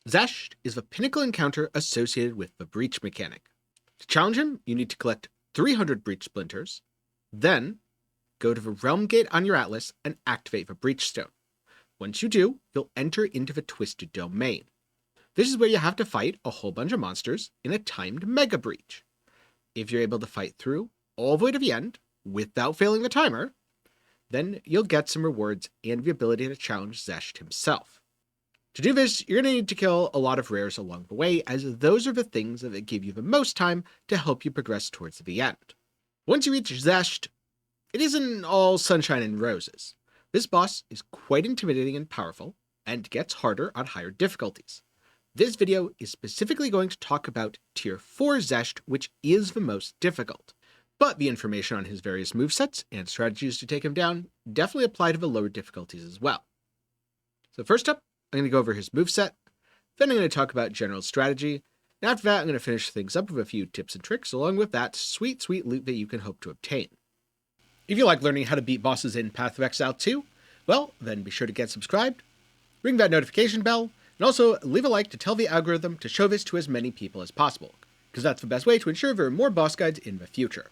Zash is a Pinnacle encounter associated with the Breach mechanic. To challenge him, you need to collect 300 Breach Splinters, then go to the Realm Gate on your Atlas and activate the Breach Stone. Once you do, you'll enter into the Twisted Domain. This is where you have to fight a whole bunch of monsters in a timed Mega Breach. If you're able to fight through all the way to the end without failing the timer, then you'll get some rewards and the ability to challenge Xesht himself. To do this, you're going to need to kill a lot of rares along the way, as those are the things that give you the most time to help you progress towards the end. Once you reach Xesht, it isn't all sunshine and roses. This boss is quite intimidating and powerful, and gets harder on higher difficulties. This video is specifically going to talk about Tier 4 Xesht, which is the most difficult. But the information on his various movesets and strategies to take him down definitely apply to the lower difficulties as well. So first up, I'm going to go over his moveset, then I'm going to talk about general strategy, and after that I'm going to finish things up with a few tips and tricks along with that sweet loot that you can hope to obtain. If you like learning how to beat bosses in Path of Exile 2, well, then be sure to get subscribed, ring that notification bell, and also leave a like to tell the algorithm to show this to as many people as possible, because that's the best way to ensure there are more boss guides in the future.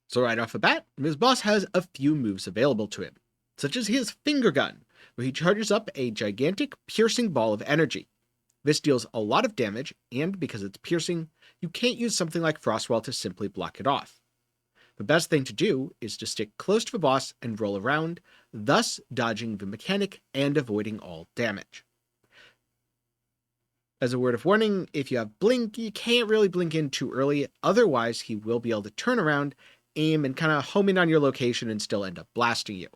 So right off the bat, this boss has a few moves available to him, such as his Finger Gun, where he charges up a gigantic piercing ball of energy. This deals a lot of damage, and because it's piercing, you can't use something like Frostwall to simply block it off. The best thing to do is to stick close to the boss and roll around, thus dodging the mechanic and avoiding all damage. As a word of warning, if you have Blink, you can't really blink in too early, otherwise he will be able to turn around, aim, and kind of home in on your location and still end up blasting you.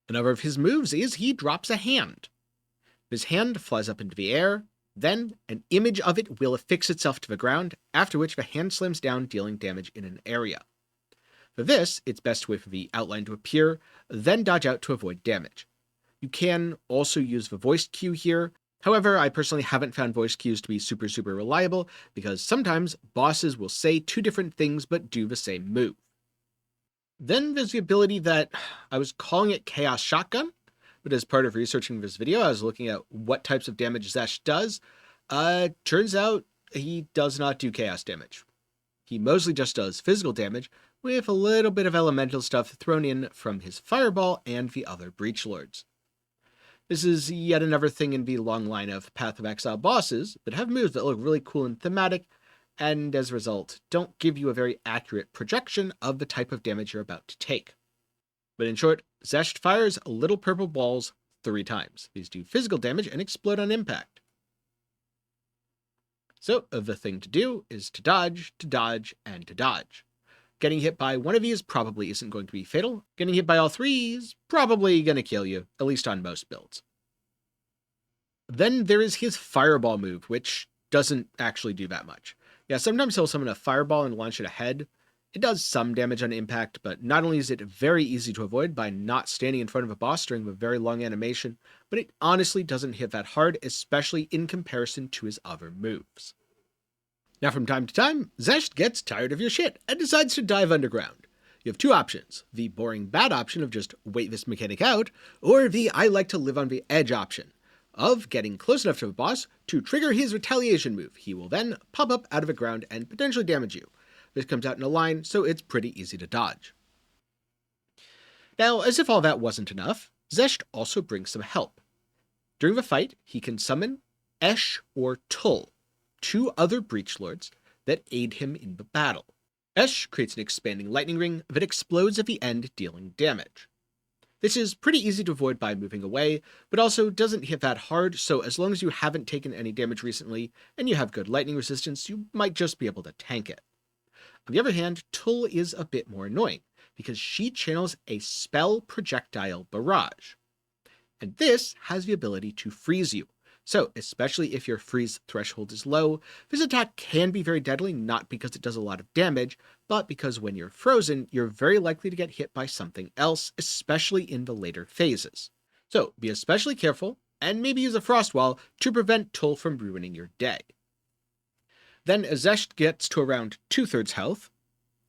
Another of his moves is he drops a hand. His hand flies up into the air, then an image of it will affix itself to the ground, after which the hand slams down, dealing damage in an area. For this, it's best to wait for the outline to appear, then dodge out to avoid damage. You can also use the voice cue here. However, I personally haven't found voice cues to be super reliable, because sometimes bosses will say two different things but do the same move. Then there's the ability that I was calling it Chaos Shotgun, but as part of researching this video, I was looking at what types of damage Zash does. Turns out he does not do chaos damage. He mostly just does physical damage, with a little bit of elemental stuff thrown in from his Fireball and the other Breach Lords. This is yet another thing in the long line of Path of Exile bosses that have moves that look really cool and thematic, and as a result, don't give you a very accurate projection of the type of damage you're about to take. But in short, Xesht fires little purple balls 3 times. These do physical damage and explode on impact. So the thing to do is to dodge, and to dodge. Getting hit by one of these probably isn't going to be fatal. Getting hit by all 3 is probably going to kill you, at least on most builds. Then there is his Fireball move, which doesn't actually do that much. Yeah, sometimes he'll summon a Fireball and launch it ahead. It does some damage on impact, but not only is it very easy to avoid by not standing in front of a boss during a very long animation, but it honestly doesn't hit that hard, especially in comparison to his other moves. Now from time to time, Xesht gets tired of your shit and decides to dive underground. You have 2 options, the boring bad option of just wait this mechanic out, or the I like to live on the edge option, of getting close enough to the boss to trigger his retaliation move. He will then pop up out of the ground and potentially damage you. This comes out in a line, so it's pretty easy to dodge. Now, as if all that wasn't enough, Xesht also brings some help. During the fight, he can summon Esh or Tull, 2 other Breach Lords that aid him in the battle. Esh creates an expanding lightning ring that explodes at the end, dealing damage. This is pretty easy to avoid by moving away, but also doesn't hit that hard, so as long as you haven't taken any damage recently and you have good lightning resistance, you might just be able to tank it. On the other hand, Tull is a bit more annoying, because she channels a spell projectile barrage. And this has the ability to freeze you. So, especially if your freeze threshold is low, this attack can be very deadly, not because it does a lot of damage, but because when you're frozen, you're very likely to get hit by something else, especially in the later phases. So, be especially careful, and maybe use a Frost Wall to prevent Tull from ruining your day. Then, as Xesht gets to around 2/3 health,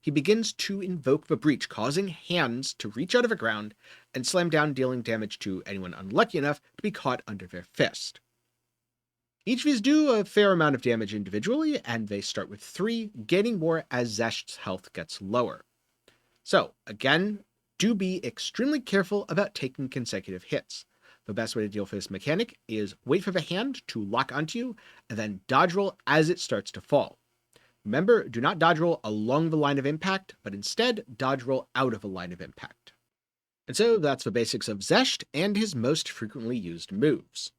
he begins to invoke the Breach, causing hands to reach out of the ground and slam down, dealing damage to anyone unlucky enough to be caught under their fist. Each of these do a fair amount of damage individually, and they start with 3, gaining more as Zesht's health gets lower. So, again, do be extremely careful about taking consecutive hits. The best way to deal with this mechanic is wait for the hand to lock onto you, and then dodge roll as it starts to fall. Remember, do not dodge roll along the line of impact, but instead dodge roll out of a line of impact. And so that's the basics of Xesht and his most frequently used moves.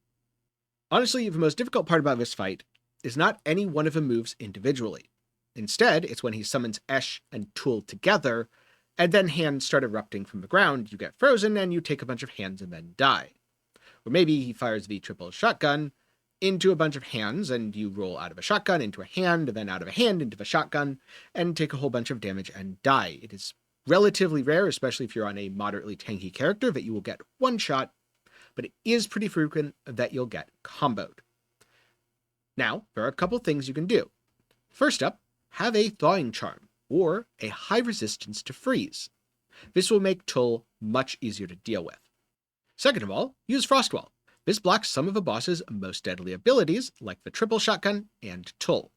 Honestly, the most difficult part about this fight is not any one of the moves individually. Instead, it's when he summons Xesht and Tool together, and then hands start erupting from the ground, you get frozen, and you take a bunch of hands and then die. Or maybe he fires the triple shotgun into a bunch of hands, and you roll out of a shotgun into a hand, and then out of a hand into the shotgun, and take a whole bunch of damage and die. It is relatively rare, especially if you're on a moderately tanky character, that you will get one shot, but it is pretty frequent that you'll get comboed. Now, there are a couple things you can do. First up, have a Thawing Charm, or a high resistance to freeze. This will make Tull much easier to deal with. Second of all, use Frostwall. This blocks some of the boss's most deadly abilities, like the triple shotgun and Tull.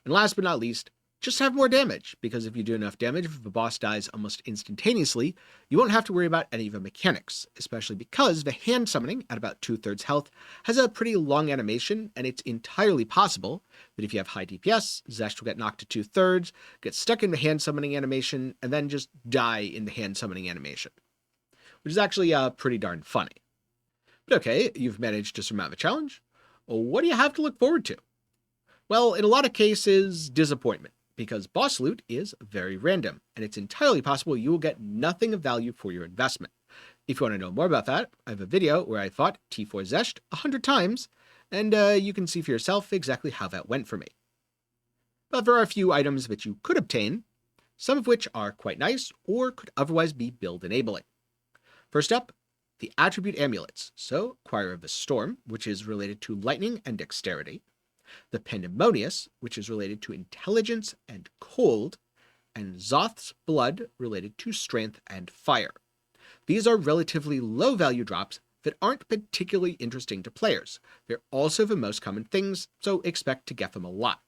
And last but not least, just have more damage, because if you do enough damage, if the boss dies almost instantaneously, you won't have to worry about any of the mechanics, especially because the hand summoning, at about 2/3 health, has a pretty long animation, and it's entirely possible that if you have high DPS, Zesht will get knocked to 2/3, get stuck in the hand summoning animation, and then just die in the hand summoning animation, which is actually pretty darn funny. But okay, you've managed to surmount the challenge. Well, what do you have to look forward to? Well, in a lot of cases, disappointment, because boss loot is very random, and it's entirely possible you will get nothing of value for your investment. If you want to know more about that, I have a video where I fought T4 Xesht 100 times, and you can see for yourself exactly how that went for me. But there are a few items that you could obtain, some of which are quite nice, or could otherwise be build enabling. First up, the attribute amulets, so Choir of the Storm, which is related to lightning and dexterity, the Pandemonious, which is related to intelligence and cold, and Zoth's Blood, related to strength and fire. These are relatively low-value drops that aren't particularly interesting to players. They're also the most common things, so expect to get them a lot.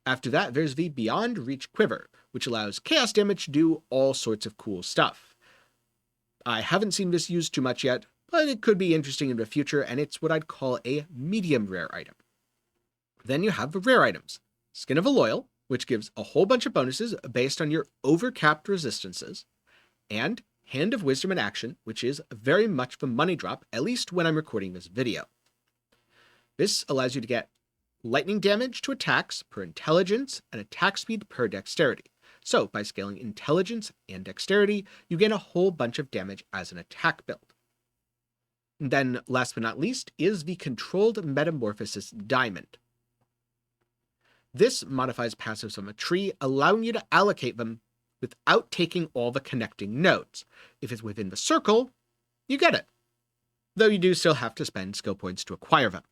After that, there's the Beyond Reach Quiver, which allows chaos damage to do all sorts of cool stuff. I haven't seen this used too much yet, but it could be interesting in the future, and it's what I'd call a medium rare item. Then you have the rare items. Skin of a Loyal, which gives a whole bunch of bonuses based on your overcapped resistances, and Hand of Wisdom in Action, which is very much the money drop, at least when I'm recording this video. This allows you to get lightning damage to attacks per intelligence and attack speed per dexterity. So by scaling intelligence and dexterity, you gain a whole bunch of damage as an attack build. Then, last but not least, is the Controlled Metamorphosis Diamond. This modifies passives from a tree, allowing you to allocate them without taking all the connecting nodes. If it's within the circle, you get it, though you do still have to spend skill points to acquire them.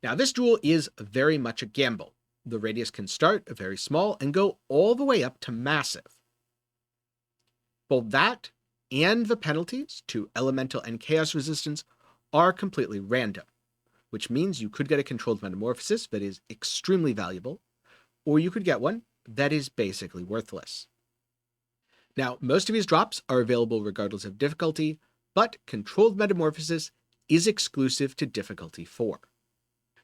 Now, this duel is very much a gamble. The radius can start very small and go all the way up to massive. Both that and the penalties to elemental and chaos resistance are completely random, which means you could get a controlled metamorphosis that is extremely valuable, or you could get one that is basically worthless. Now, most of these drops are available regardless of difficulty, but controlled metamorphosis is exclusive to difficulty 4.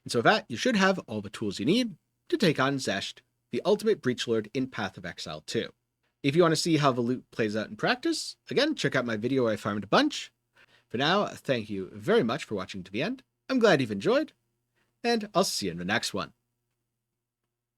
And so with that, you should have all the tools you need to take on Xesht, the ultimate Breachlord in Path of Exile 2. If you want to see how the loot plays out in practice, again, check out my video where I farmed a bunch. For now, thank you very much for watching to the end. I'm glad you've enjoyed, and I'll see you in the next one.